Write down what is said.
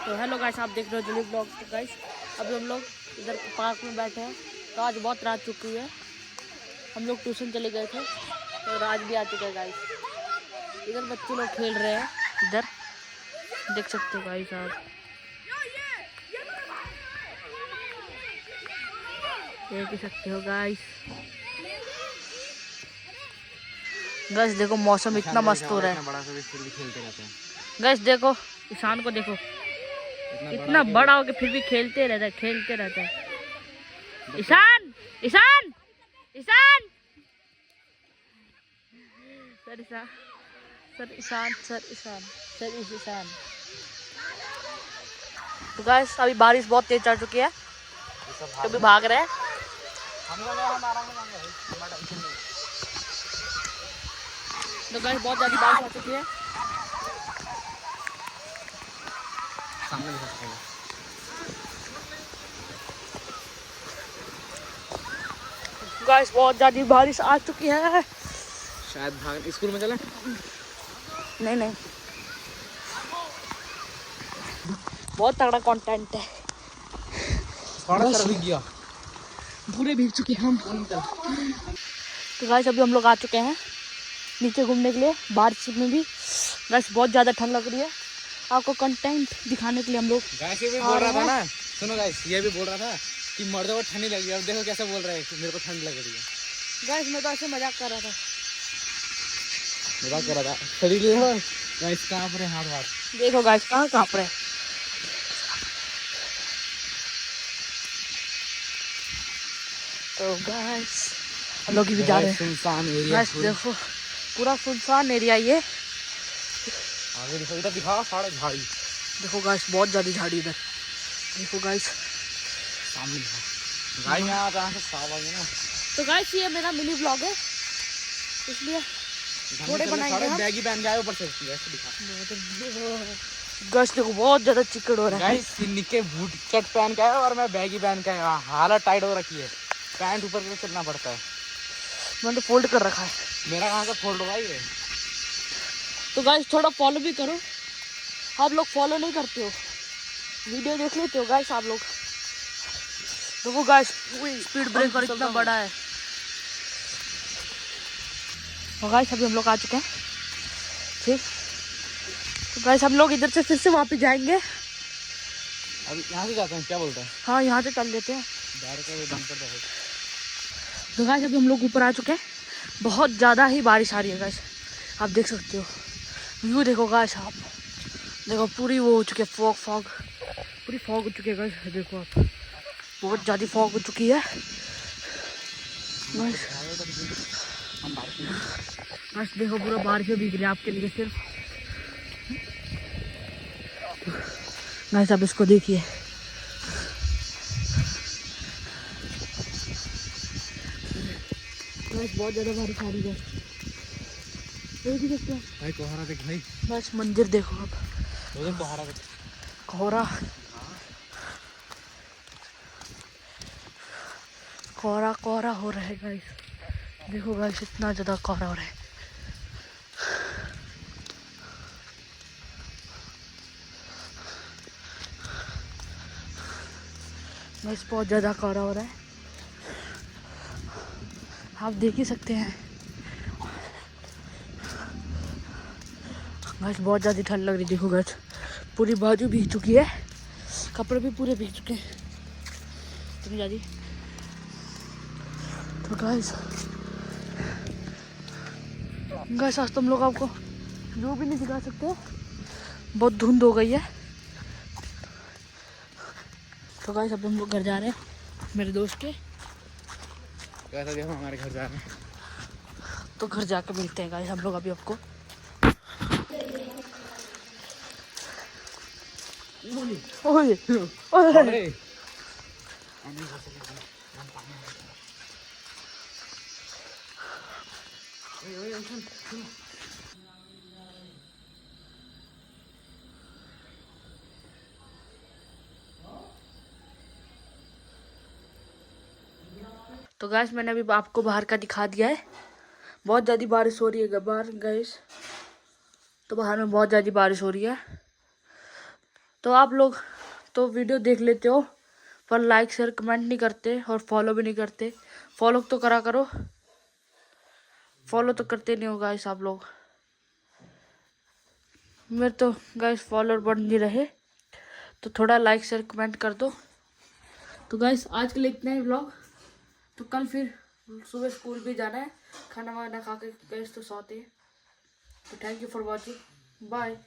तो hello guys, आप देख रहे हो जली ब्लॉग। तो गाइस अभी हम लोग इधर पार्क में बैठे हैं। तो आज बहुत रात चुकी है, हम लोग ट्यूशन चले गए थे तो रात भी आ चुका है गाइस। इधर बच्चे लोग खेल रहे हैं, इधर देख सकते हो गाइस आप। देख ही सकते हो गाइस। गाइस देखो मौसम इतना मस्त हो रहा है। गाइस देखो ईशान को देखो, इतना बड़ा हो के फिर भी खेलते रहता है। Ishan Ishan Ishan sir Ishan sir Ishan sir Ishan sir Ishan. तो गाइस अभी बारिश बहुत तेज चढ़ चुकी है, तो भी भाग रहे हैं। तो गाइस बहुत ज्यादा बारिश आ चुकी है। गाइस बहुत ज्यादा बारिश आ चुकी है। शायद भाग स्कूल में चले। नहीं बहुत तगड़ा कंटेंट है। गया पूरे भीग चुके हैं हम। तो गाइस अभी हम लोग आ चुके हैं नीचे घूमने के लिए। बारिश में भी गाइस बहुत ज़्यादा ठंड लग रही है। आपको कंटेंट दिखाने के लिए हम लोग गाइस ये भी बोल रहा था ना, सुनो गाइस, ये भी बोल रहा था कि मर्दों को ठंडी लगी है। अब देखो कैसे बोल रहा है कि मेरे को ठंड लग रही है। गाइस मैं तो ऐसे मजाक कर रहा था। शरीर देखो गाइस कांप रहे हाथ हाथ। देखो गाइस कहाँ कांप रहे। तो गाइस हम लोग भी जा रहे हैं। सुनसान एरिया। गाइस देखो पूरा सुनसान एरिया ये। आगे देखो, इधर दिखा सारे झाड़ी। देखो गाइस बहुत ज़्यादा झाड़ी इधर। देखो गाइस सामने दिखा गाइस, यहाँ जहाँ से साफ आ गया ना। तो गाइस ये मेरा मिनी ब्लॉग है, इसलिए थोड़े बनाएंगे हम। बैगी पहन के आए ऊपर से ऐसे दिखा। गाइस देखो बहुत ज़्यादा चिकड़ हो रहा है। गाइस निक्के बूट कट पहन के आए और मैं बैगी पहन के आया। हालत टाइट हो रखी है, पैंट ऊपर से चलना पड़ता है। मैंने तो फोल्ड कर रखा है। मेरा कहाँ से फोल्ड होगा ये। तो गाइस थोड़ा फॉलो भी करो। आप लोग फॉलो नहीं करते हो, वीडियो देख लेते हो गाइस आप लोग। देखो गाइस स्पीड ब्रेकर इतना बड़ा है। तो गाइस अभी हम लोग आ चुके हैं, ठीक। तो गाइस हम लोग इधर से फिर से वापस जाएंगे। अभी यहाँ से जाते हैं, क्या बोलते हैं? हाँ यहाँ से चल लेते हैं। बंद कर दो। तो गाइस अभी हम लोग ऊपर आ चुके हैं। बहुत ज़्यादा ही बारिश आ रही है गाइस, आप देख सकते हो। व्यू देखो गाइस आप, देखो पूरी वो हो चुकी है फॉग पूरी फॉग हो चुकी है गाइस। देखो आप बहुत ज़्यादा फॉग हो चुकी है गाइस। देखो पूरा बारिश में भीग रही है आपके लिए सिर्फ। गाइस आप इसको देखिए, बहुत ज़्यादा बारिश आ रही है। देख सकते हो भाई कोहरा देख भाई। बस मंदिर देखो आप, कोहरा देख। कोहरा कोहरा हो रहा है गाइस। देखो गाइस इतना ज़्यादा कोहरा हो रहा है। गाइस बहुत ज़्यादा कोहरा हो रहा है, आप देख ही सकते हैं। गाइस बहुत ज़्यादा ठंड लग रही है। देखो गाइस पूरी बाजू भीग चुकी है, कपड़े भी पूरे भीग चुके हैं इतनी ज़्यादा। तो गाइस आज तुम लोग आपको व्यू भी नहीं दिखा सकते, बहुत धुंध हो गई है। तो गाइस अब हम लोग घर जा रहे हैं मेरे दोस्त के। कैसा देखो हमारे घर जा रहे हैं। तो घर जाकर मिलते हैं गाइस हम लोग अभी आपको। ओए ओए तो गाइस मैंने अभी आपको बाहर का दिखा दिया है। बहुत ज़्यादा बारिश हो रही है बाहर गाइस, तो बाहर में बहुत ज़्यादा बारिश हो रही है। तो आप लोग तो वीडियो देख लेते हो पर लाइक शेयर कमेंट नहीं करते और फॉलो भी नहीं करते। फॉलो तो करा करो, फॉलो तो करते नहीं हो गाइस आप लोग। मेरे तो गाइस फॉलोअर बढ़ नहीं रहे, तो थोड़ा लाइक शेयर कमेंट कर दो। तो गाइस आज के लिए इतना ही व्लॉग। तो कल फिर सुबह स्कूल भी जाना है, खाना वाना खा के गाइस तो सोते हैं। तो thank you for watching, bye.